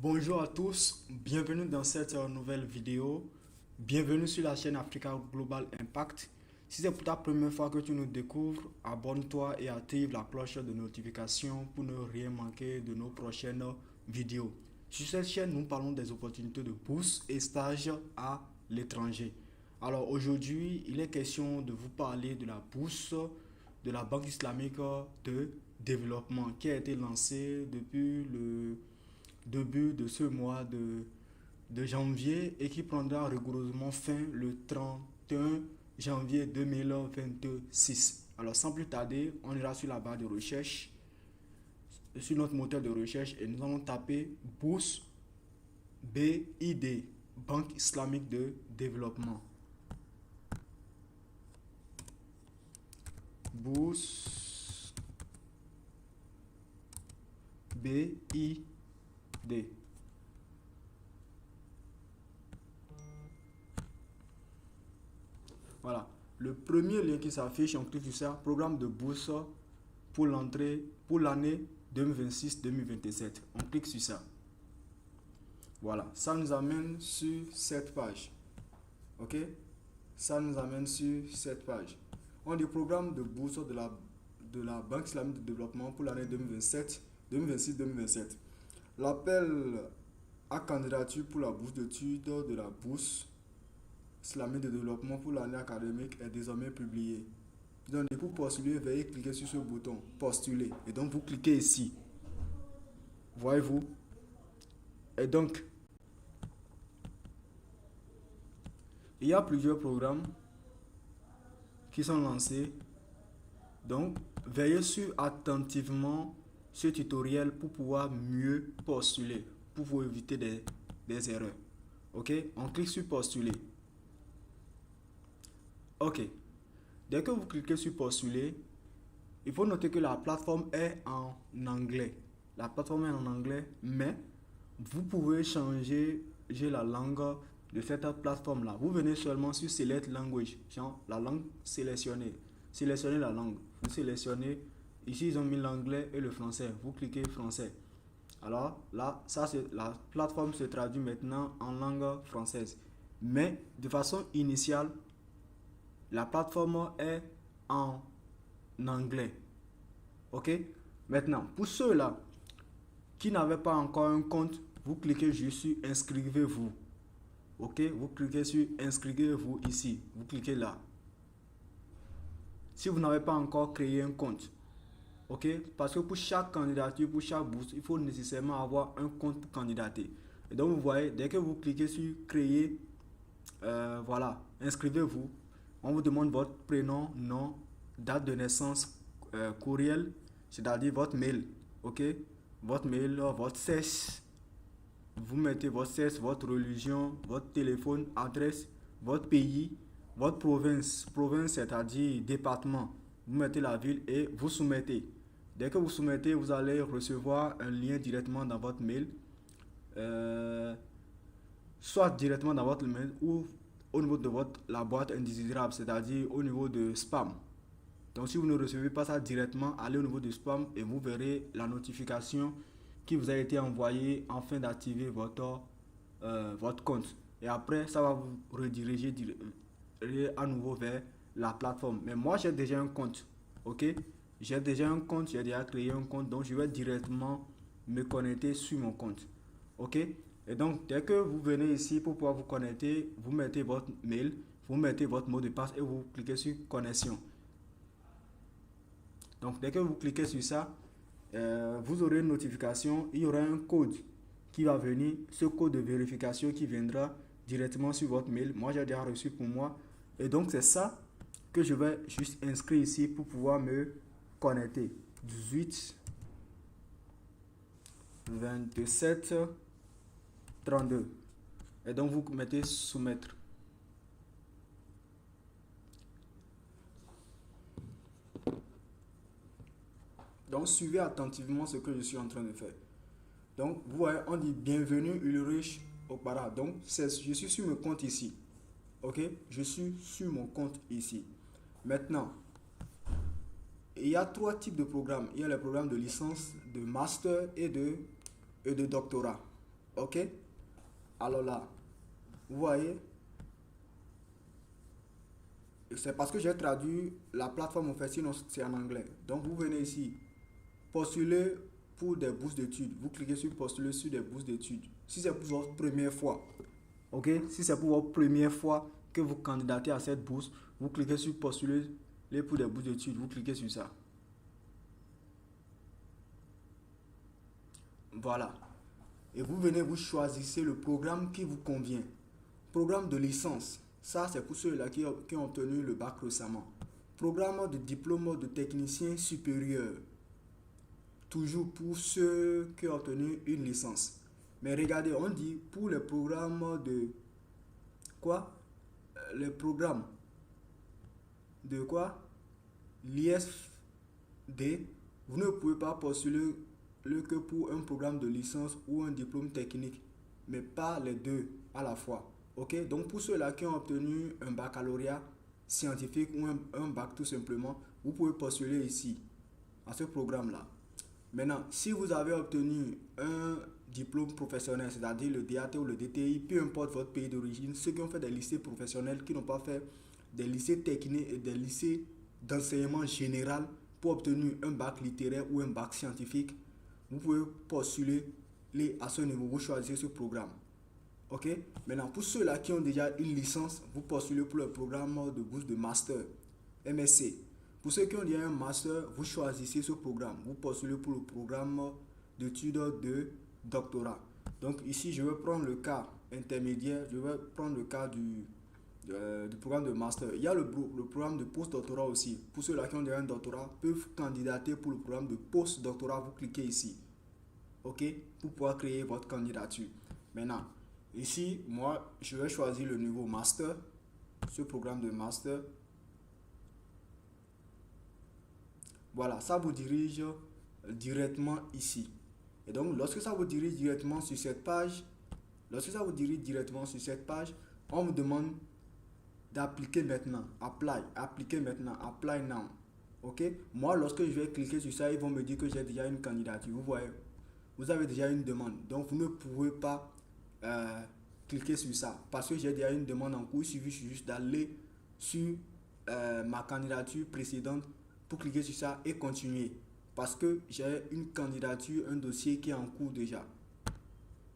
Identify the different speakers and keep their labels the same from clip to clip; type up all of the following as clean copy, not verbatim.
Speaker 1: Bonjour à tous, bienvenue dans cette nouvelle vidéo. Bienvenue sur la chaîne Africa Global Impact. Si c'est pour ta première fois que tu nous découvres, abonne-toi et active la cloche de notification pour ne rien manquer de nos prochaines vidéos. Sur cette chaîne, nous parlons des opportunités de bourse et stages à l'étranger. Alors aujourd'hui, il est question de vous parler de la bourse de la Banque islamique de développement qui a été lancée depuis le début de ce mois de janvier et qui prendra rigoureusement fin le 31 janvier 2026. Alors sans plus tarder, on ira sur la barre de recherche, sur notre moteur de recherche et nous allons taper Bourse BID, Banque islamique de développement. Bourse BID. Voilà. Le premier lien qui s'affiche, on clique sur ça, programme de bourse pour l'entrée pour l'année 2026-2027. On clique sur ça. Voilà, ça nous amène sur cette page. OK? Ça nous amène sur cette page. On dit programme de bourse de la Banque islamique de développement pour l'année 2026-2027. L'appel à candidature pour la bourse d'études de la bourse islamique de développement pour l'année académique est désormais publié. Donc, pour postuler, veuillez cliquer sur ce bouton postuler. Et donc, vous cliquez ici. Voyez-vous? Et donc, il y a plusieurs programmes qui sont lancés. Donc, veillez sur attentivement ce tutoriel pour pouvoir mieux postuler, pour vous éviter des erreurs. OK? On clique sur postuler. OK. Dès que vous cliquez sur postuler, il faut noter que la plateforme est en anglais. La plateforme est en anglais, mais vous pouvez changer la langue de cette plateforme-là. Vous venez seulement sur Select Language, la langue sélectionnée. Sélectionnez la langue. Vous sélectionnez, ici ils ont mis l'anglais et le français. Vous cliquez français. Alors là, la plateforme se traduit maintenant en langue française. Mais de façon initiale, la plateforme est en anglais. OK? Maintenant, pour ceux-là qui n'avaient pas encore un compte, vous cliquez juste sur inscrivez-vous. OK? Vous cliquez sur inscrivez-vous ici. Vous cliquez là. Si vous n'avez pas encore créé un compte. OK? Parce que pour chaque candidature, pour chaque bourse, il faut nécessairement avoir un compte pour candidater. Et donc, vous voyez, dès que vous cliquez sur créer, voilà, inscrivez-vous. On vous demande votre prénom, nom, date de naissance, courriel, c'est-à-dire votre mail. OK? Votre mail, votre sexe. Vous mettez votre sexe, votre religion, votre téléphone, adresse, votre pays, votre province. Province, c'est-à-dire département. Vous mettez la ville et vous soumettez. Dès que vous soumettez, vous allez recevoir un lien directement dans votre mail. Soit directement dans votre mail ou au niveau de la boîte indésirable, c'est-à-dire au niveau de spam. Donc si vous ne recevez pas ça directement, allez au niveau de spam et vous verrez la notification qui vous a été envoyée afin d'activer votre compte. Et après, ça va vous rediriger à nouveau vers la plateforme. Mais moi, j'ai déjà un compte. OK? J'ai déjà un compte, j'ai déjà créé un compte, donc je vais directement me connecter sur mon compte. OK? Et donc, dès que vous venez ici pour pouvoir vous connecter, vous mettez votre mail, vous mettez votre mot de passe et vous cliquez sur connexion. Donc, dès que vous cliquez sur ça, vous aurez une notification, il y aura un code qui va venir, ce code de vérification qui viendra directement sur votre mail. Moi, j'ai déjà reçu pour moi. Et donc, c'est ça que je vais juste inscrire ici pour pouvoir me connecter. 18 27 32. Et donc, vous mettez soumettre. Donc, suivez attentivement ce que je suis en train de faire. Donc, vous voyez, on dit bienvenue Ulrich Okpara. Donc, je suis sur mon compte ici. OK? Je suis sur mon compte ici. Maintenant, il y a trois types de programmes. Il y a les programmes de licence, de master et de doctorat. Ok? Alors là, vous voyez, c'est parce que j'ai traduit la plateforme en fait, sinon c'est en anglais. Donc vous venez ici, postuler pour des bourses d'études. Vous cliquez sur postuler sur des bourses d'études. Si c'est pour votre première fois, ok? Si c'est pour votre première fois que vous candidatez à cette bourse, vous cliquez sur postuler pour des bourses d'études. Vous cliquez sur ça. Voilà. Et vous venez, vous choisissez le programme qui vous convient. Programme de licence, ça c'est pour ceux-là qui ont obtenu le bac récemment. Programme de diplôme de technicien supérieur, toujours pour ceux qui ont obtenu une licence. Mais regardez, on dit pour les programmes de quoi? Les programmes de quoi? L'ISD, vous ne pouvez pas postuler que pour un programme de licence ou un diplôme technique, mais pas les deux à la fois. Ok, donc pour ceux-là qui ont obtenu un baccalauréat scientifique ou un bac tout simplement, vous pouvez postuler ici, à ce programme-là. Maintenant, si vous avez obtenu un diplôme professionnel, c'est-à-dire le DAT ou le DTI, peu importe votre pays d'origine, ceux qui ont fait des lycées professionnels, qui n'ont pas fait des lycées techniques et des lycées d'enseignement général pour obtenir un bac littéraire ou un bac scientifique, vous pouvez postuler à ce niveau, vous choisissez ce programme. Ok? Maintenant, pour ceux-là qui ont déjà une licence, vous postulez pour le programme de bourse de master, MSc. Pour ceux qui ont déjà un master, vous choisissez ce programme. Vous postulez pour le programme d'études de doctorat. Donc ici, je vais prendre le cas intermédiaire, je vais prendre le cas du programme de master. Il y a le programme de post-doctorat aussi. Pour ceux-là qui ont déjà un doctorat, peuvent candidater pour le programme de post-doctorat. Vous cliquez ici. Ok? Pour pouvoir créer votre candidature. Maintenant, ici, moi, je vais choisir le niveau master, ce programme de master. Voilà, ça vous dirige directement ici. Et donc, lorsque ça vous dirige directement sur cette page, on vous demande d'appliquer maintenant. Appliquer maintenant. Apply now. Ok? Moi, lorsque je vais cliquer sur ça, ils vont me dire que j'ai déjà une candidature. Vous voyez, vous avez déjà une demande. Donc, vous ne pouvez pas cliquer sur ça parce que j'ai déjà une demande en cours. Il suffit juste d'aller sur ma candidature précédente pour cliquer sur ça et continuer parce que j'ai une candidature, un dossier qui est en cours déjà.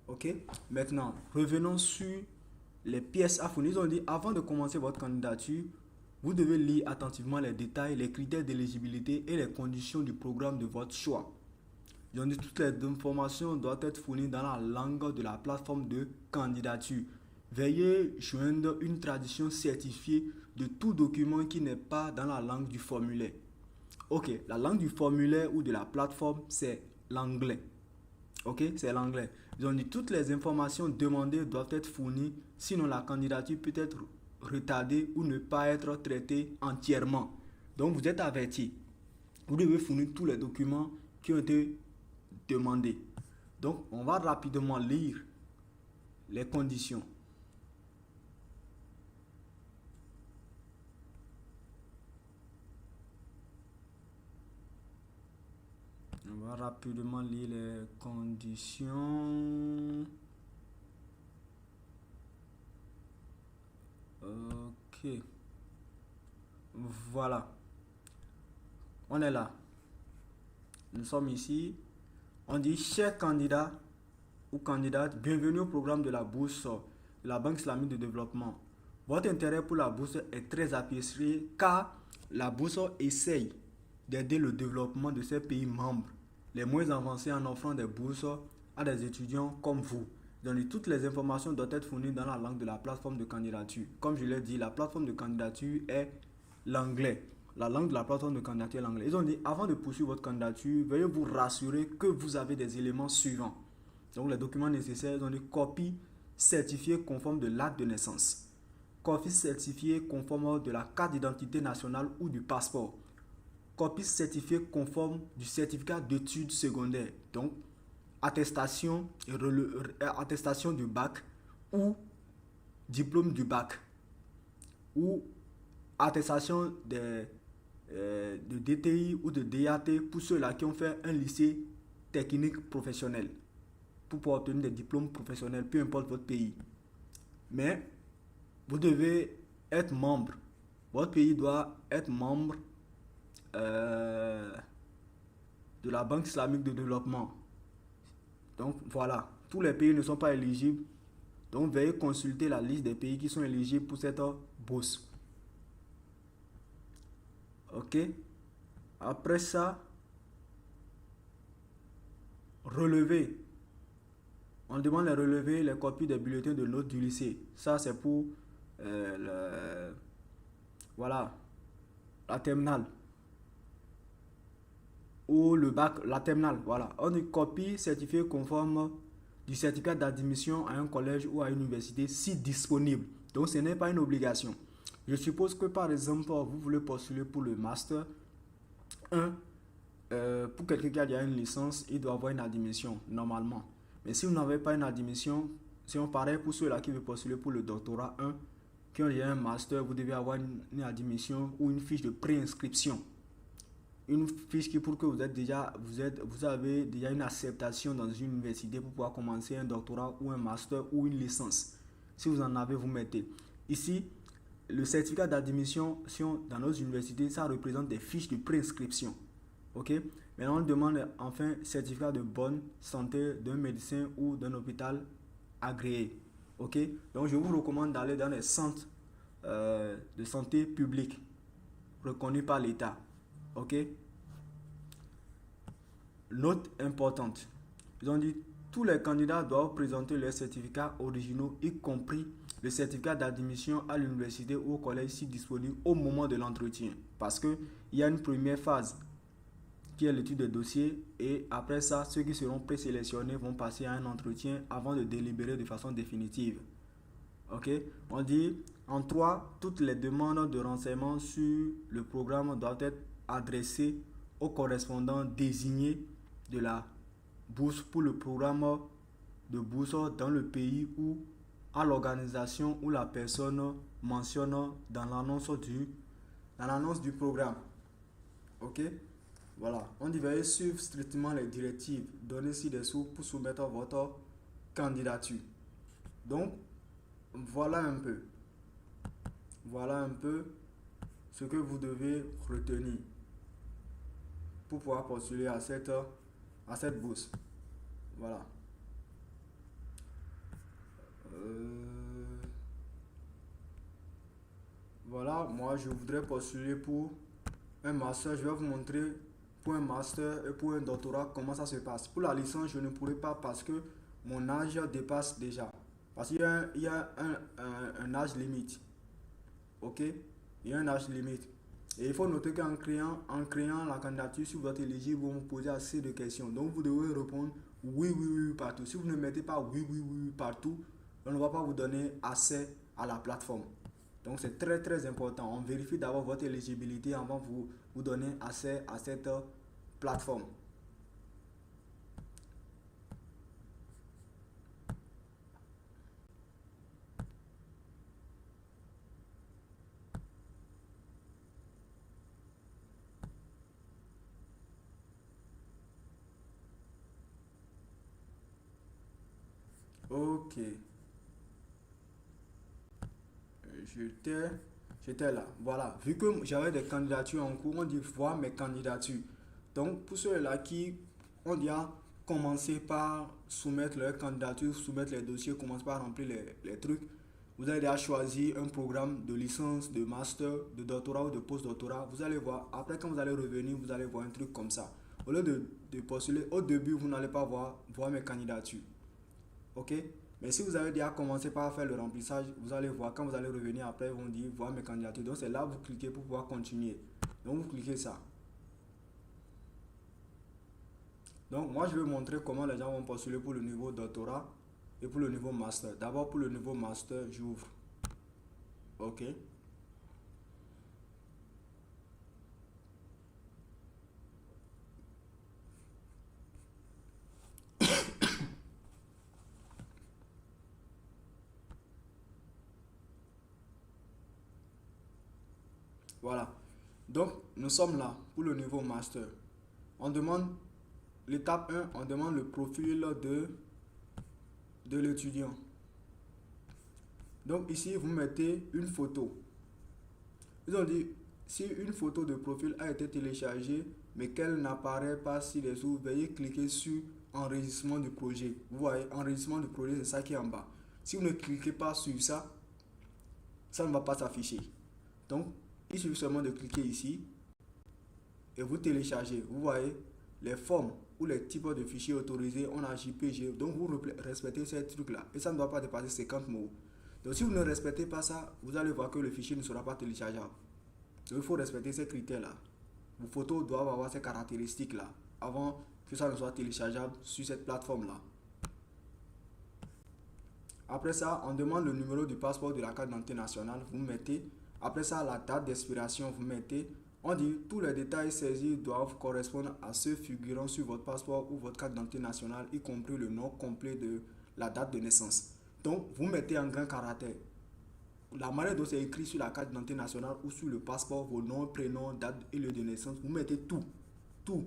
Speaker 1: Ok? Maintenant, revenons sur les pièces à fournir. Ils ont dit avant de commencer votre candidature, vous devez lire attentivement les détails, les critères d'éligibilité et les conditions du programme de votre choix. Ils ont dit toutes les informations doivent être fournies dans la langue de la plateforme de candidature. Veuillez joindre une traduction certifiée de tout document qui n'est pas dans la langue du formulaire. Ok, la langue du formulaire ou de la plateforme, c'est l'anglais. Ok, c'est l'anglais. Ils ont dit toutes les informations demandées doivent être fournies, sinon la candidature peut être retardée ou ne pas être traitée entièrement. Donc vous êtes averti. Vous devez fournir tous les documents qui ont été demandés. Donc on va rapidement lire les conditions. On va rapidement lire les conditions. Ok. Voilà. On est là. Nous sommes ici. On dit chers candidats ou candidates, bienvenue au programme de la bourse de la Banque islamique de développement. Votre intérêt pour la bourse est très apprécié car la bourse essaye d'aider le développement de ses pays membres les moins avancés en offrant des bourses à des étudiants comme vous. Donc, toutes les informations doivent être fournies dans la langue de la plateforme de candidature. Comme je l'ai dit, la plateforme de candidature est l'anglais. La langue de la plateforme de candidature est l'anglais. Ils ont dit, avant de poursuivre votre candidature, veuillez vous rassurer que vous avez des éléments suivants. Donc, les documents nécessaires, ils ont dit copie certifiée conforme de l'acte de naissance, copie certifiée conforme de la carte d'identité nationale ou du passeport, copie certifiée conforme du certificat d'études secondaires, donc attestation du bac ou diplôme du bac ou attestation de DTI ou de DAT pour ceux-là qui ont fait un lycée technique professionnel. pour pouvoir obtenir des diplômes professionnels, peu importe votre pays. Mais vous devez être membre. Votre pays doit être membre euh, de la Banque islamique de développement. Donc voilà, tous les pays ne sont pas éligibles. Donc veuillez consulter la liste des pays qui sont éligibles pour cette bourse. Ok. Après ça, relever. On demande les relevés, les copies des bulletins de notes du lycée. Ça, c'est pour voilà, la terminale. Ou le bac, la terminale. Voilà. On dit copie certifiée conforme du certificat d'admission à un collège ou à une université si disponible. Donc, ce n'est pas une obligation. Je suppose que, par exemple, vous voulez postuler pour le master 1. Pour quelqu'un qui a déjà une licence, il doit avoir une admission, normalement. Mais si vous n'avez pas une admission, c'est pareil pour ceux-là qui veulent postuler pour le doctorat 1, qui ont déjà un master, vous devez avoir une admission ou une fiche de préinscription. Une fiche qui pour que vous avez déjà une acceptation dans une université pour pouvoir commencer un doctorat ou un master ou une licence. Si vous en avez, vous mettez. Ici, le certificat d'admission dans nos universités, ça représente des fiches de préinscription. Ok? Maintenant, on demande enfin certificat de bonne santé d'un médecin ou d'un hôpital agréé. Ok? Donc, je vous recommande d'aller dans les centres de santé publics reconnus par l'État. Ok? Note importante. Ils ont dit tous les candidats doivent présenter leurs certificats originaux, y compris le certificat d'admission à l'université ou au collège si disponible au moment de l'entretien. Parce qu'il y a une première phase qui est l'étude des dossiers et après ça, ceux qui seront présélectionnés vont passer à un entretien avant de délibérer de façon définitive. Ok? On dit en 3, toutes les demandes de renseignements sur le programme doivent être adressées au correspondant désigné de la bourse pour le programme de bourse dans le pays ou à l'organisation ou la personne mentionne dans l'annonce du programme. Ok? Voilà. On devait suivre strictement les directives données ci-dessous pour soumettre votre candidature. Donc, voilà un peu. Voilà un peu ce que vous devez retenir pour pouvoir postuler à cette bourse. Voilà. Voilà, moi je voudrais postuler pour un master. Je vais vous montrer pour un master et pour un doctorat comment ça se passe. Pour la licence, je ne pourrai pas parce que mon âge dépasse déjà. Parce qu'il y a un âge limite. Ok? Il y a un âge limite. Et il faut noter qu'en créant la candidature, si vous êtes éligible, vous vous posez assez de questions. Donc vous devez répondre oui, oui, oui partout. Si vous ne mettez pas oui, oui, oui partout, on ne va pas vous donner accès à la plateforme. Donc c'est très très important. On vérifie d'abord votre éligibilité avant de vous donner accès à cette plateforme. Ok. J'étais là. Voilà. Vu que j'avais des candidatures en cours, on dit voir mes candidatures. Donc, pour ceux-là qui ont déjà commencé par soumettre leur candidature, soumettre les dossiers, commencer par remplir les trucs, vous allez déjà choisir un programme de licence, de master, de doctorat ou de post-doctorat. Vous allez voir, après quand vous allez revenir, vous allez voir un truc comme ça. Au lieu de postuler, au début, vous n'allez pas voir mes candidatures. Ok? Mais si vous avez déjà commencé par faire le remplissage, vous allez voir, quand vous allez revenir après, ils vont dire voir mes candidatures. Donc c'est là que vous cliquez pour pouvoir continuer. Donc vous cliquez ça. Donc moi je vais montrer comment les gens vont postuler pour le niveau doctorat et pour le niveau master. D'abord pour le niveau master, j'ouvre. Ok. Voilà. Donc nous sommes là pour le niveau master. On demande l'étape 1, on demande le profil de de l'étudiant. Donc ici, vous mettez une photo. Ils ont dit, si une photo de profil a été téléchargée, mais qu'elle n'apparaît pas ci-dessous, veuillez cliquer sur enregistrement du projet. Vous voyez, enregistrement du projet, c'est ça qui est en bas. Si vous ne cliquez pas sur ça, ça ne va pas s'afficher. Donc, il suffit seulement de cliquer ici et vous téléchargez. Vous voyez, les formes ou les types de fichiers autorisés, on a JPG. Donc, vous respectez ces trucs-là. Et ça ne doit pas dépasser 50 mots. Donc, si vous ne respectez pas ça, vous allez voir que le fichier ne sera pas téléchargeable. Donc, il faut respecter ces critères-là. Vos photos doivent avoir ces caractéristiques-là avant que ça ne soit téléchargeable sur cette plateforme-là. Après ça, on demande le numéro du passeport de la carte d'identité nationale. Vous mettez. Après ça, la date d'expiration, vous mettez. On dit tous les détails saisis doivent correspondre à ceux figurant sur votre passeport ou votre carte d'identité nationale, y compris le nom complet de la date de naissance. Donc, vous mettez en grand caractère la manière dont c'est écrit sur la carte d'identité nationale ou sur le passeport, vos noms, prénoms, date et lieu de naissance. Vous mettez tout,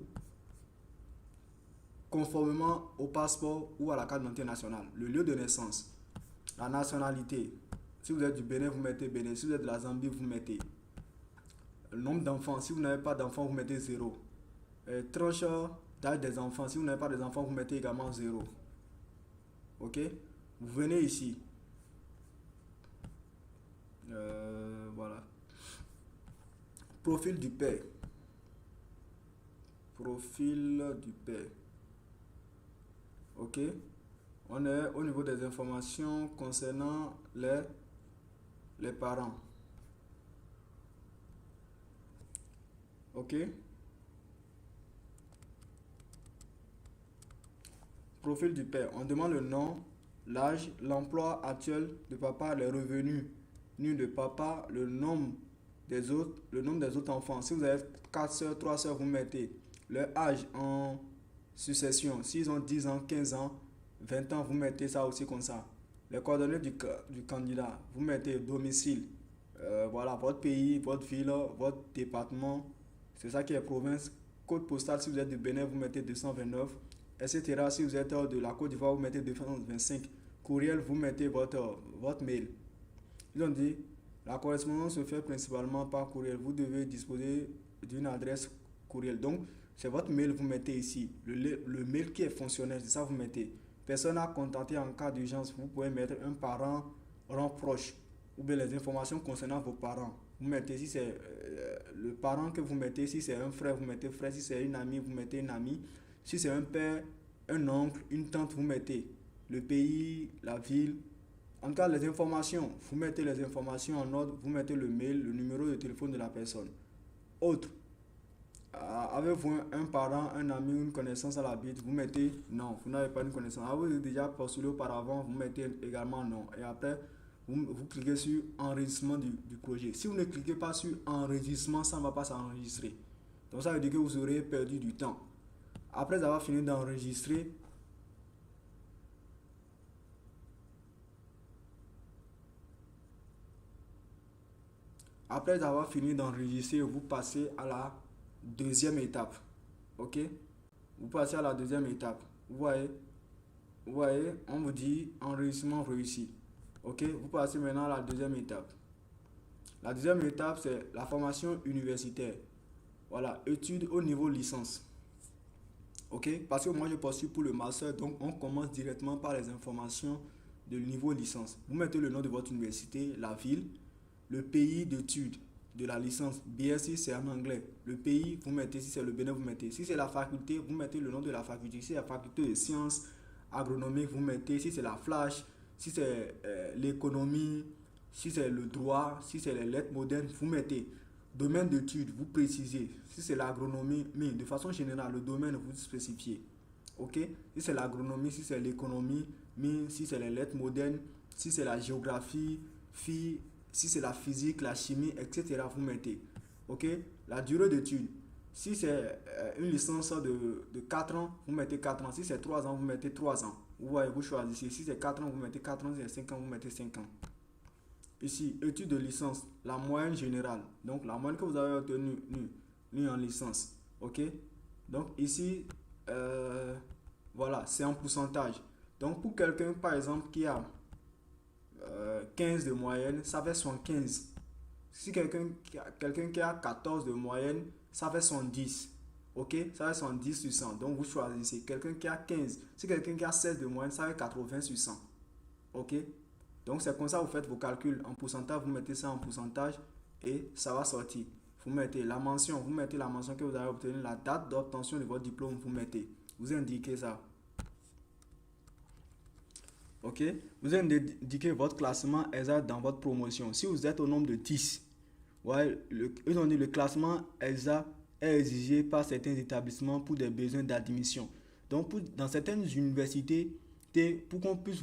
Speaker 1: conformément au passeport ou à la carte d'identité nationale. Le lieu de naissance, la nationalité. Si vous êtes du Bénin, vous mettez Bénin. Si vous êtes de la Zambie, vous mettez le nombre d'enfants. Si vous n'avez pas d'enfants, vous mettez 0. Tranche d'âge des enfants. Si vous n'avez pas d'enfants, vous mettez également 0. Ok? Vous venez ici. Voilà. Profil du père. Profil du père. Ok? On est au niveau des informations concernant les parents. Ok? Profil du père. On demande le nom, l'âge, l'emploi actuel de papa, les revenus nus de papa, le nombre des autres enfants. Si vous avez 4 soeurs, 3 soeurs, vous mettez leur âge en succession. S'ils ont 10 ans, 15 ans, 20 ans, vous mettez ça aussi comme ça. Les coordonnées du candidat, vous mettez domicile, voilà, votre pays, votre ville, votre département, c'est ça qui est province. Code postal, si vous êtes du Bénin, vous mettez 229, etc. Si vous êtes de la Côte d'Ivoire, vous mettez 225. Courriel, vous mettez votre mail. Ils ont dit, la correspondance se fait principalement par courriel. Vous devez disposer d'une adresse courriel. Donc, c'est votre mail, vous mettez ici. Le mail qui est fonctionnel, c'est ça vous mettez. Personne à contacter en cas d'urgence. Vous pouvez mettre un parent rend proche ou bien les informations concernant vos parents. Vous mettez, si c'est le parent que vous mettez, si c'est un frère, vous mettez frère. Si c'est une amie, vous mettez une amie. Si c'est un père, un oncle, une tante, vous mettez le pays, la ville. En tout cas, les informations, vous mettez les informations en ordre, vous mettez le mail, le numéro de téléphone de la personne. Autre, avez-vous un parent, un ami, une connaissance à l'habitude, vous mettez non, vous n'avez pas une connaissance. Avez-vous déjà postulé auparavant, vous mettez également non. Et après, vous cliquez sur enregistrement du projet. Si vous ne cliquez pas sur enregistrement, ça ne va pas s'enregistrer. Donc ça veut dire que vous aurez perdu du temps. Après avoir fini d'enregistrer, vous passez à la deuxième étape. Ok? Vous passez à la deuxième étape. Vous voyez, on vous dit enregistrement réussi. Ok? Vous passez maintenant à la deuxième étape. La deuxième étape, c'est la formation universitaire. Voilà, études au niveau licence. Ok? Parce que moi, je postule pour le master, donc on commence directement par les informations de niveau licence. Vous mettez le nom de votre université, la ville, le pays d'études de la licence. BSc, c'est en anglais. Le pays, vous mettez, si c'est le Bénin, vous mettez. Si c'est la faculté, vous mettez le nom de la faculté. Si c'est la faculté de sciences agronomiques, vous mettez. Si c'est la flash, si c'est l'économie, si c'est le droit, si c'est les lettres modernes, vous mettez. Domaine d'études, vous précisez. Si c'est l'agronomie, mais de façon générale, le domaine, vous spécifiez. Ok? Si c'est l'agronomie, si c'est l'économie, mais si c'est les lettres modernes, si c'est la géographie, si c'est la physique, la chimie, etc., vous mettez. Ok? La durée d'études. Si c'est une licence de 4 ans, vous mettez 4 ans. Si c'est 3 ans, vous mettez 3 ans. Vous voyez, vous choisissez. Si c'est 4 ans, vous mettez 4 ans. Si c'est 5 ans, vous mettez 5 ans. Ici, études de licence, la moyenne générale. Donc, la moyenne que vous avez obtenue en licence. Ok? Donc, ici, voilà, c'est en pourcentage. Donc, pour quelqu'un, par exemple, qui a 15 de moyenne, ça fait 75. Si quelqu'un qui a 14 de moyenne, ça fait 110. Ok, ça fait 110 sur 100. Donc, vous choisissez. Quelqu'un qui a 15. Si quelqu'un qui a 16 de moyenne, ça fait 80 sur 100. Ok, donc c'est comme ça que vous faites vos calculs. En pourcentage, vous mettez ça en pourcentage et ça va sortir. Vous mettez la mention, que vous avez obtenu, la date d'obtention de votre diplôme, vous mettez. Vous indiquez ça. Ok, vous indiquez votre classement exact dans votre promotion. Si vous êtes au nombre de 10, ouais, ils ont dit le classement exact est exigé par certains établissements pour des besoins d'admission. Donc, dans certaines universités, pour qu'on puisse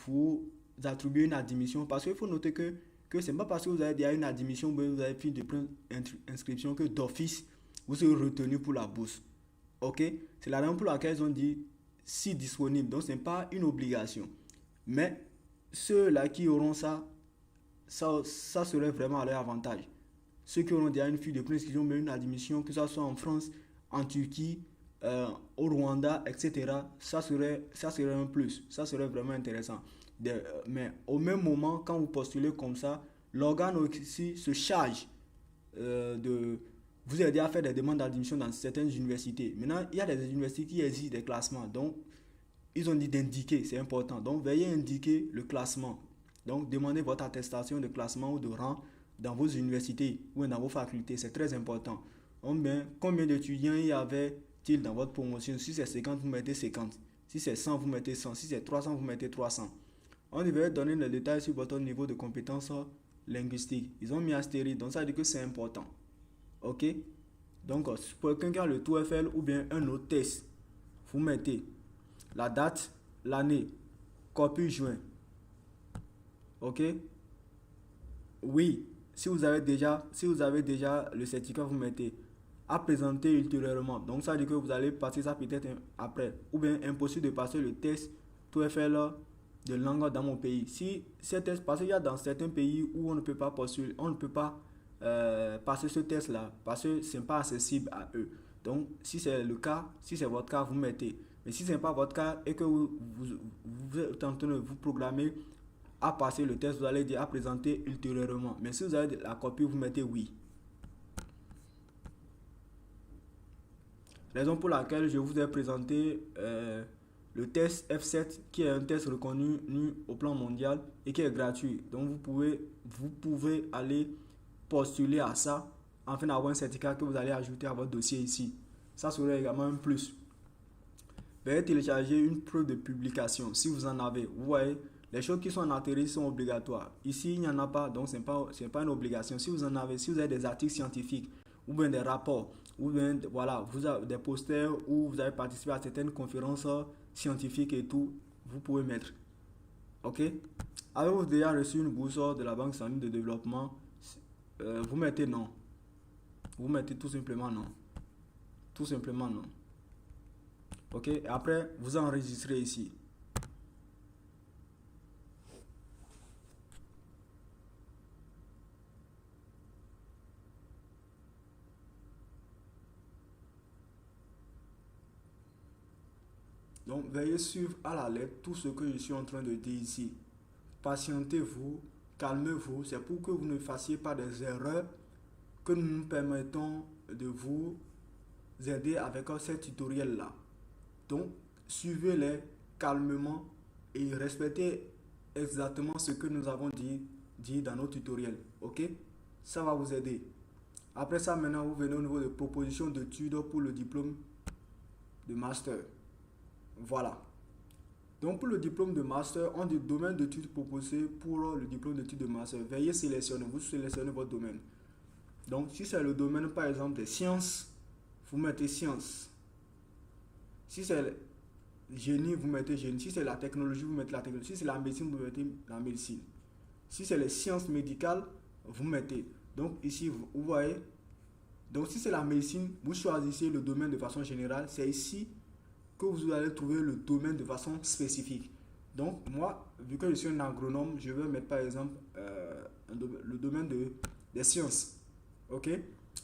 Speaker 1: vous attribuer une admission, parce qu'il faut noter que ce n'est pas parce que vous avez déjà une admission, que vous avez fini de prendre inscription, que d'office, vous serez retenu pour la bourse. Ok, c'est la raison pour laquelle ils ont dit si disponible. Donc, ce n'est pas une obligation. Mais ceux-là qui auront ça serait vraiment à leur avantage. Ceux qui auront déjà une fiche de prescription, mais une admission, que ce soit en France, en Turquie, au Rwanda, etc., ça serait un plus. Ça serait vraiment intéressant. Mais au même moment, quand vous postulez comme ça, l'organe aussi se charge de vous aider à faire des demandes d'admission dans certaines universités. Maintenant, il y a des universités qui exigent des classements. Donc, ils ont dit d'indiquer, c'est important. Donc, veuillez indiquer le classement. Donc, demandez votre attestation de classement ou de rang dans vos universités ou dans vos facultés. C'est très important. Combien d'étudiants y avait-il dans votre promotion? Si c'est 50, vous mettez 50. Si c'est 100, vous mettez 100. Si c'est 300, vous mettez 300. On devait donner les détails sur votre niveau de compétence linguistique. Ils ont mis astérisque, donc ça veut dire que c'est important. Ok? Donc, pour quelqu'un qui a le TOEFL ou bien un autre test, vous mettez la date, l'année, copie joint. Ok? Oui, si vous avez déjà le certificat, vous mettez à présenter ultérieurement. Donc ça veut dire que vous allez passer ça peut-être après. Ou bien impossible de passer le test TOEFL de langue dans mon pays. Si c'est test, parce qu'il y a dans certains pays où on ne peut pas postuler, on ne peut pas passer ce test-là parce que ce n'est pas accessible à eux. Donc si c'est le cas, si c'est votre cas, vous mettez. Mais si ce n'est pas votre cas et que vous êtes en train de vous programmer à passer le test, vous allez dire à présenter ultérieurement. Mais si vous avez la copie, vous mettez oui. Raison pour laquelle je vous ai présenté le test F7 qui est un test reconnu au plan mondial et qui est gratuit. Donc vous pouvez aller postuler à ça afin d'avoir un certificat que vous allez ajouter à votre dossier ici. Ça serait également un plus. Veuillez télécharger une preuve de publication si vous en avez. Vous voyez, les choses qui sont en atterrissage sont obligatoires. Ici, il n'y en a pas, donc ce n'est pas une obligation. Si vous en avez, si vous avez des articles scientifiques ou bien des rapports, ou bien voilà, vous avez des posters ou vous avez participé à certaines conférences scientifiques et tout, vous pouvez mettre. Ok? Avez-vous déjà reçu une bourse de la Banque islamique de développement? Vous mettez non. Vous mettez tout simplement non. Tout simplement non. Ok? Et après, vous enregistrez ici. Donc, veuillez suivre à la lettre tout ce que je suis en train de dire ici. Patientez-vous, calmez-vous. C'est pour que vous ne fassiez pas des erreurs que nous nous permettons de vous aider avec ces tutoriels-là. Donc, suivez-les calmement et respectez exactement ce que nous avons dit dans nos tutoriels. Ok? Ça va vous aider. Après ça, maintenant, vous venez au niveau de propositions d'études pour le diplôme de master. Voilà. Donc pour le diplôme de master, on dit domaine d'études proposé pour le diplôme d'études de master. Veuillez sélectionner, vous sélectionnez votre domaine. Donc si c'est le domaine par exemple des sciences, vous mettez sciences. Si c'est génie, vous mettez génie. Si c'est la technologie, vous mettez la technologie. Si c'est la médecine, vous mettez la médecine. Si c'est les sciences médicales, vous mettez. Donc ici, vous voyez. Donc si c'est la médecine, vous choisissez le domaine de façon générale. C'est ici que vous allez trouver le domaine de façon spécifique. Donc moi, vu que je suis un agronome, je vais mettre par exemple le domaine des sciences. Ok?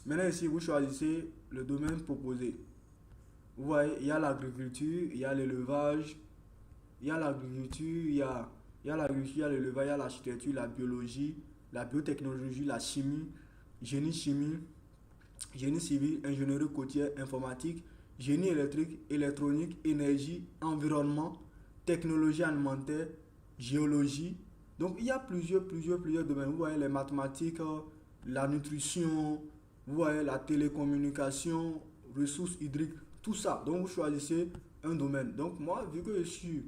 Speaker 1: Maintenant ici, vous choisissez le domaine proposé. Vous voyez, il y a l'agriculture, il y a l'élevage, il y a l'agriculture, il y a l'agriculture, il y a l'élevage, il y a l'architecture, la biologie, la biotechnologie, la chimie, génie chimie, génie civil, ingénierie côtière, informatique, génie électrique, électronique, énergie, environnement, technologie alimentaire, géologie. Donc il y a plusieurs domaines. Vous voyez les mathématiques, la nutrition, vous voyez la télécommunication, ressources hydriques, tout ça. Donc vous choisissez un domaine. Donc moi, vu que je suis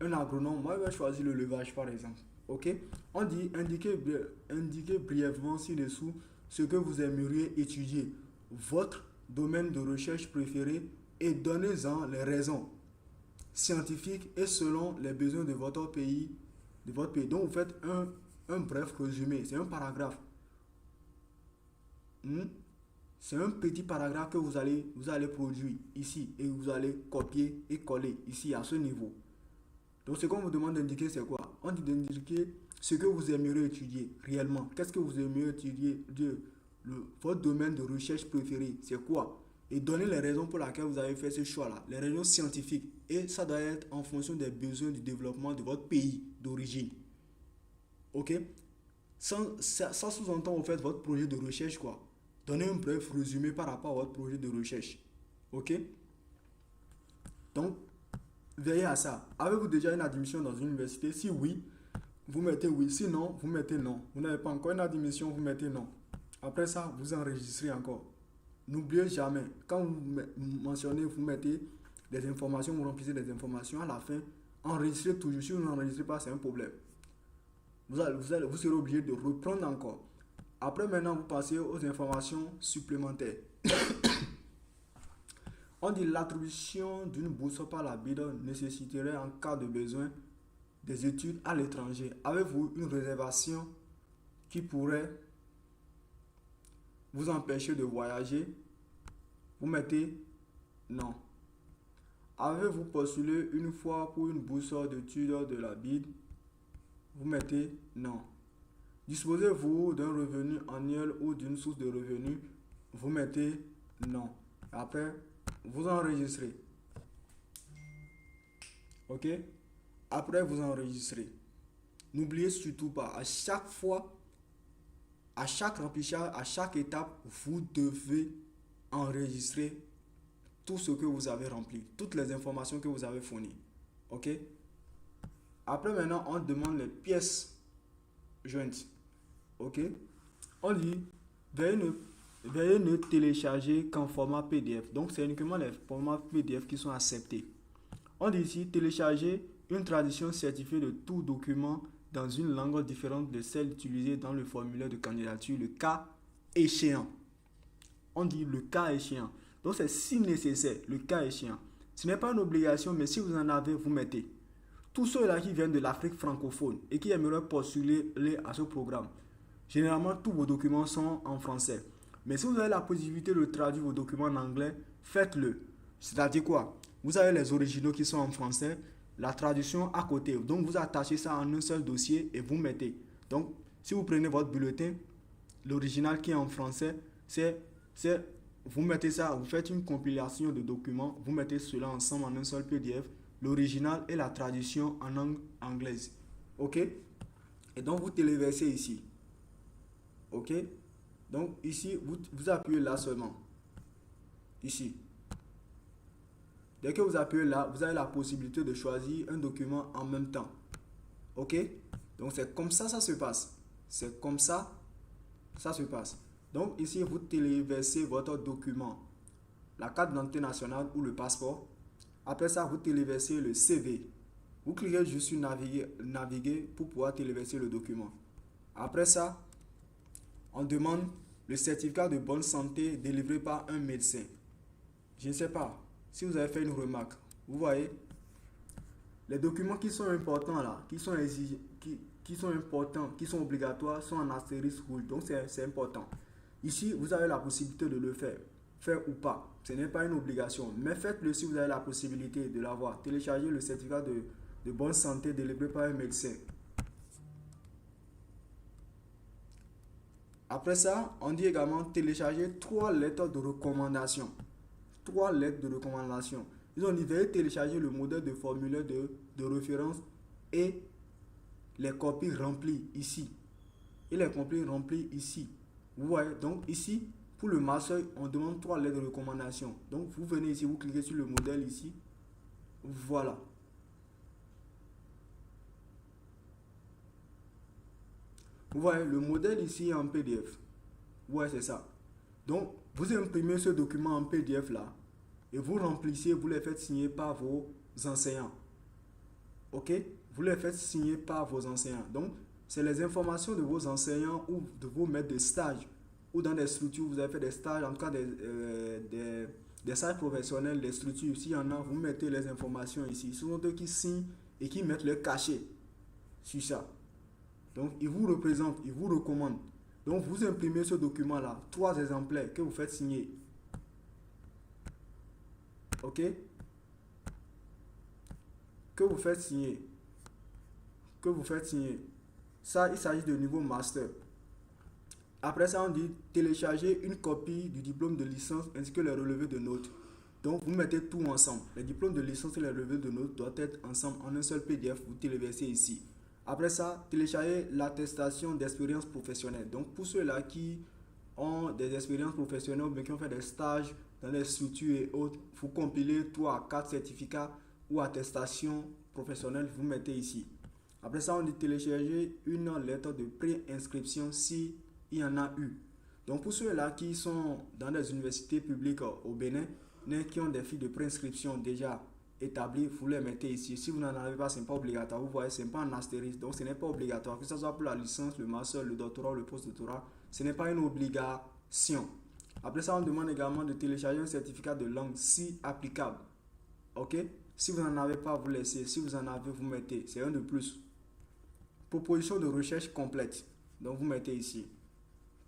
Speaker 1: un agronome, moi je vais choisir le levage par exemple. Ok? On dit indiquez brièvement ci-dessous ce que vous aimeriez étudier, votre domaine de recherche préféré et donnez-en les raisons scientifiques et selon les besoins de votre pays. Donc vous faites un bref résumé, c'est un paragraphe. Hmm? C'est un petit paragraphe que vous allez produire ici et vous allez copier et coller ici à ce niveau. Donc ce qu'on vous demande d'indiquer c'est quoi? On dit d'indiquer ce que vous aimeriez étudier réellement. Qu'est-ce que vous aimeriez étudier votre domaine de recherche préféré, c'est quoi? Et donner les raisons pour lesquelles vous avez fait ce choix-là, les raisons scientifiques. Et ça doit être en fonction des besoins du développement de votre pays d'origine. Ok? Ça sous-entend en fait votre projet de recherche quoi. Donnez un bref résumé par rapport à votre projet de recherche. Ok? Donc, veillez à ça. Avez-vous déjà une admission dans une université? Si oui, vous mettez oui. Sinon, vous mettez non. Vous n'avez pas encore une admission, vous mettez non. Après ça, vous enregistrez encore. N'oubliez jamais, quand vous mentionnez, vous mettez des informations, vous remplissez des informations, à la fin, enregistrez toujours. Si vous n'enregistrez pas, c'est un problème. Vous serez obligé de reprendre encore. Après, maintenant, vous passez aux informations supplémentaires. On dit l'attribution d'une bourse par la BID nécessiterait en cas de besoin des études à l'étranger. Avez-vous une réservation qui pourrait vous empêcher de voyager? Vous mettez non. Avez-vous postulé une fois pour une bourse d'études de la BID? Vous mettez non. Disposez-vous d'un revenu annuel ou d'une source de revenus? Vous mettez non. Après, vous enregistrez. Ok? Après, vous enregistrez. N'oubliez surtout pas, à chaque fois, à chaque remplissage, à chaque étape, vous devez enregistrer tout ce que vous avez rempli, toutes les informations que vous avez fournies. Ok? Après, maintenant, on demande les pièces jointes. Ok? On dit, veuillez ne télécharger qu'en format PDF. Donc, c'est uniquement les formats PDF qui sont acceptés. On dit ici, télécharger une traduction certifiée de tout document dans une langue différente de celle utilisée dans le formulaire de candidature, le cas échéant. On dit le cas échéant. Donc, c'est si nécessaire, le cas échéant. Ce n'est pas une obligation, mais si vous en avez, vous mettez. Tous ceux-là qui viennent de l'Afrique francophone et qui aimeraient postuler à ce programme, généralement, tous vos documents sont en français. Mais si vous avez la possibilité de traduire vos documents en anglais, faites-le. C'est-à-dire quoi? Vous avez les originaux qui sont en français, la traduction à côté. Donc, vous attachez ça en un seul dossier et vous mettez. Donc, si vous prenez votre bulletin, l'original qui est en français, vous mettez ça, vous faites une compilation de documents, vous mettez cela ensemble en un seul PDF, l'original et la traduction en langue anglaise. Ok? Et donc, vous téléversez ici. Ok? Donc, ici, vous appuyez là seulement. Ici. Dès que vous appuyez là, vous avez la possibilité de choisir un document en même temps. Ok? Donc, c'est comme ça se passe. C'est comme ça se passe. Donc, ici, vous téléversez votre document, la carte d'identité nationale ou le passeport. Après ça, vous téléversez le CV. Vous cliquez juste sur naviguer pour pouvoir téléverser le document. Après ça, on demande le certificat de bonne santé délivré par un médecin. Je ne sais pas si vous avez fait une remarque. Vous voyez, les documents qui sont importants là, qui sont exigés, qui sont importants, qui sont obligatoires, sont en astérisque rouge. Donc c'est important. Ici, vous avez la possibilité de le faire ou pas. Ce n'est pas une obligation, mais faites-le si vous avez la possibilité de l'avoir. Téléchargez le certificat de bonne santé délivré par un médecin. Après ça, on dit également télécharger 3 lettres de recommandation. 3 lettres de recommandation. Ils ont dit veuillez télécharger le modèle de formulaire de référence et les copies remplies ici. Et les copies remplies ici. Vous voyez, donc ici, pour le master, on demande 3 lettres de recommandation. Donc vous venez ici, vous cliquez sur le modèle ici. Voilà. Vous voyez, le modèle ici est en PDF. Ouais, c'est ça. Donc, vous imprimez ce document en PDF là et vous remplissez, vous les faites signer par vos enseignants. Ok? Vous les faites signer par vos enseignants. Donc, c'est les informations de vos enseignants ou de vos maîtres de stage ou dans des structures où vous avez fait des stages, en tout cas des stages professionnels, des structures. S'il y en a, vous mettez les informations ici. Ce sont eux qui signent et qui mettent le cachet sur ça. Donc, ils vous représentent, ils vous recommandent. Donc, vous imprimez ce document-là, 3 exemplaires que vous faites signer. Ok? Que vous faites signer. Que vous faites signer. Ça, il s'agit de niveau master. Après ça, on dit télécharger une copie du diplôme de licence ainsi que les relevés de notes. Donc, vous mettez tout ensemble. Les diplômes de licence et les relevés de notes doivent être ensemble en un seul PDF. Vous téléversez ici. Après ça, télécharger l'attestation d'expérience professionnelle. Donc, pour ceux-là qui ont des expériences professionnelles ou qui ont fait des stages dans des structures et autres, vous compilez 3 à 4 certificats ou attestations professionnelles, vous mettez ici. Après ça, on dit télécharger une lettre de pré-inscription si il y en a eu. Donc, pour ceux-là qui sont dans des universités publiques au Bénin, qui ont des fiches de préinscription déjà établies, vous les mettez ici. Si vous n'en avez pas, ce n'est pas obligatoire. Vous voyez, ce n'est pas un astérisque, donc ce n'est pas obligatoire. Que ce soit pour la licence, le master, le doctorat ou le post-doctorat, ce n'est pas une obligation. Après ça, on demande également de télécharger un certificat de langue si applicable. Ok? Si vous n'en avez pas, vous laissez. Si vous en avez, vous mettez. C'est un de plus. Proposition de recherche complète. Donc, vous mettez ici.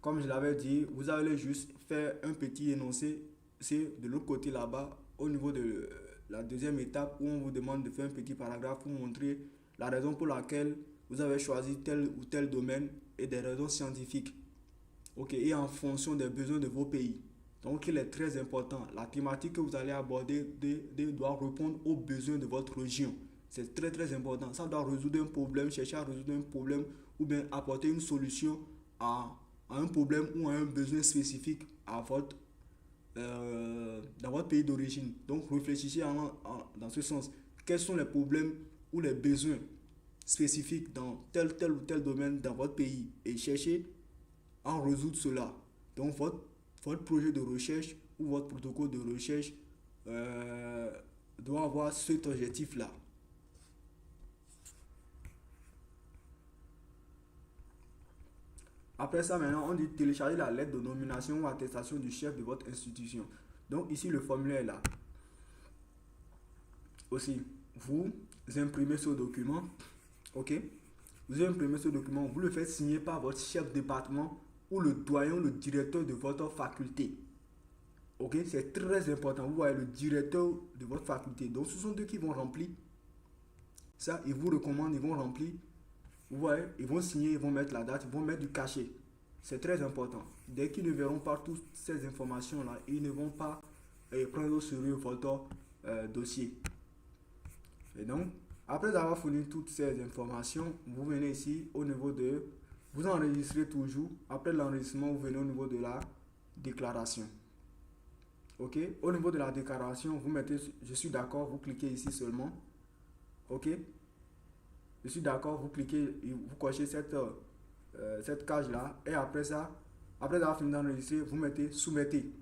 Speaker 1: Comme je l'avais dit, vous allez juste faire un petit énoncé. C'est de l'autre côté là-bas, au niveau de la deuxième étape, où on vous demande de faire un petit paragraphe pour montrer la raison pour laquelle vous avez choisi tel ou tel domaine et des raisons scientifiques. Ok, et en fonction des besoins de vos pays. Donc, il est très important. La thématique que vous allez aborder doit répondre aux besoins de votre région. C'est très très important. Ça doit résoudre un problème, chercher à résoudre un problème ou bien apporter une solution à un problème ou à un besoin spécifique dans votre pays d'origine. Donc, réfléchissez dans ce sens. Quels sont les problèmes ou les besoins spécifiques dans tel ou tel domaine dans votre pays et cherchez à résoudre cela. Donc, votre projet de recherche ou votre protocole de recherche doit avoir cet objectif-là. Après ça, maintenant, on dit télécharger la lettre de nomination ou attestation du chef de votre institution. Donc, ici, le formulaire est là. Aussi, vous imprimez ce document. Ok? Vous imprimez ce document, vous le faites signer par votre chef de département ou le doyen, le directeur de votre faculté. Ok? C'est très important. Vous voyez le directeur de votre faculté. Donc, ce sont eux qui vont remplir. Ça, ils vous recommandent, ils vont remplir. Vous voyez, ils vont signer, ils vont mettre la date, ils vont mettre du cachet. C'est très important. Dès qu'ils ne verront pas toutes ces informations-là, ils ne vont pas prendre au sérieux votre dossier. Et donc, après avoir fourni toutes ces informations, vous venez ici au niveau de... Vous enregistrez toujours. Après l'enregistrement, vous venez au niveau de la déclaration. Ok? Au niveau de la déclaration, vous mettez je suis d'accord, vous cliquez ici seulement. Ok? Je suis d'accord, vous cliquez, vous cochez cette case-là. Et après ça, après avoir fini d'enregistrer, vous mettez soumettez.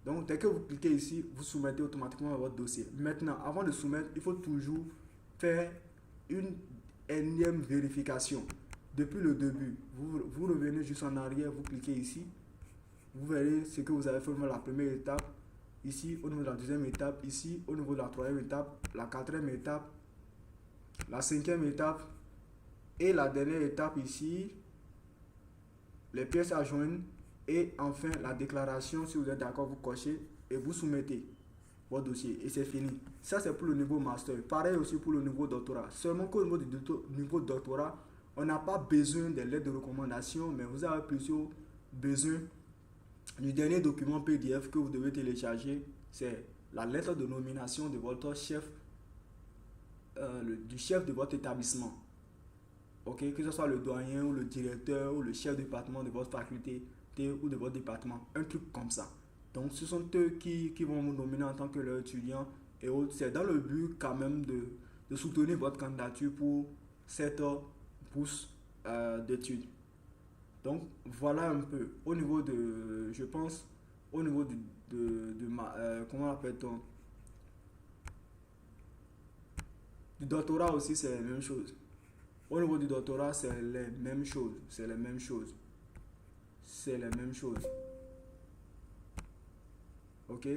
Speaker 1: Donc, dès que vous cliquez ici, vous soumettez automatiquement votre dossier. Maintenant, avant de soumettre, il faut toujours faire une énième vérification. Depuis le début, vous revenez juste en arrière, vous cliquez ici. Vous verrez ce que vous avez fait dans la première étape. Ici, au niveau de la deuxième étape. Ici, au niveau de la troisième étape. La quatrième étape. La cinquième étape. Et la dernière étape ici. Les pièces à joindre. Et enfin, la déclaration. Si vous êtes d'accord, vous cochez et vous soumettez votre dossier. Et c'est fini. Ça, c'est pour le niveau master. Pareil aussi pour le niveau doctorat. Seulement qu'au niveau doctorat, on n'a pas besoin des lettres de recommandation, mais vous avez plutôt besoin du dernier document PDF que vous devez télécharger. C'est la lettre de nomination de votre chef, du chef de votre établissement. Ok, que ce soit le doyen ou le directeur ou le chef de département de votre faculté ou de votre département, un truc comme ça. Donc ce sont eux qui vont vous nominer en tant que leur étudiant et autres. C'est dans le but quand même de soutenir votre candidature pour cette bourse d'études. Donc voilà un peu au niveau de, je pense, au niveau comment appelle-t-on, du doctorat aussi c'est la même chose. Au niveau du doctorat c'est les mêmes choses, c'est les mêmes choses, c'est les mêmes choses. Ok,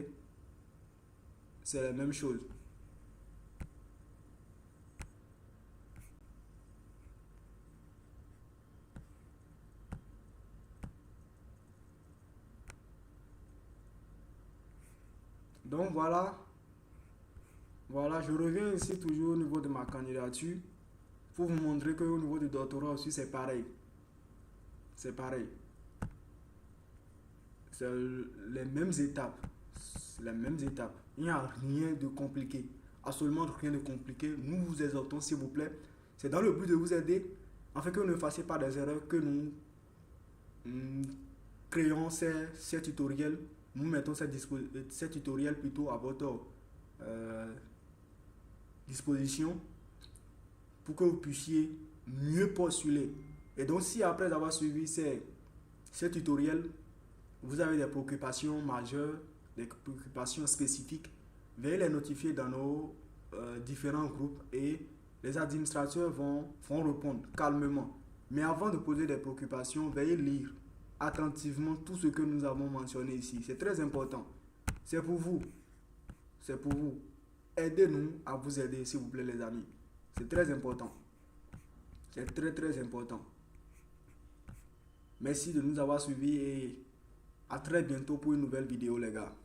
Speaker 1: c'est la même chose. Donc voilà, je reviens ici toujours au niveau de ma candidature pour vous montrer qu'au niveau du doctorat aussi c'est pareil. C'est pareil. C'est les mêmes étapes. Les mêmes étapes. Il n'y a rien de compliqué. Absolument rien de compliqué. Nous vous exhortons, s'il vous plaît. C'est dans le but de vous aider, afin que vous ne fassiez pas des erreurs, que nous créons ces tutoriels. Nous mettons ces tutoriels plutôt à votre euh, disposition pour que vous puissiez mieux postuler. Et donc, si après avoir suivi ces tutoriels, vous avez des préoccupations majeures, des préoccupations spécifiques, veuillez les notifier dans nos différents groupes et les administrateurs vont répondre calmement. Mais avant de poser des préoccupations, veuillez lire attentivement tout ce que nous avons mentionné ici. C'est très important. C'est pour vous. C'est pour vous. Aidez-nous à vous aider, s'il vous plaît, les amis. C'est très important. C'est très très important. Merci de nous avoir suivis et à très bientôt pour une nouvelle vidéo, les gars.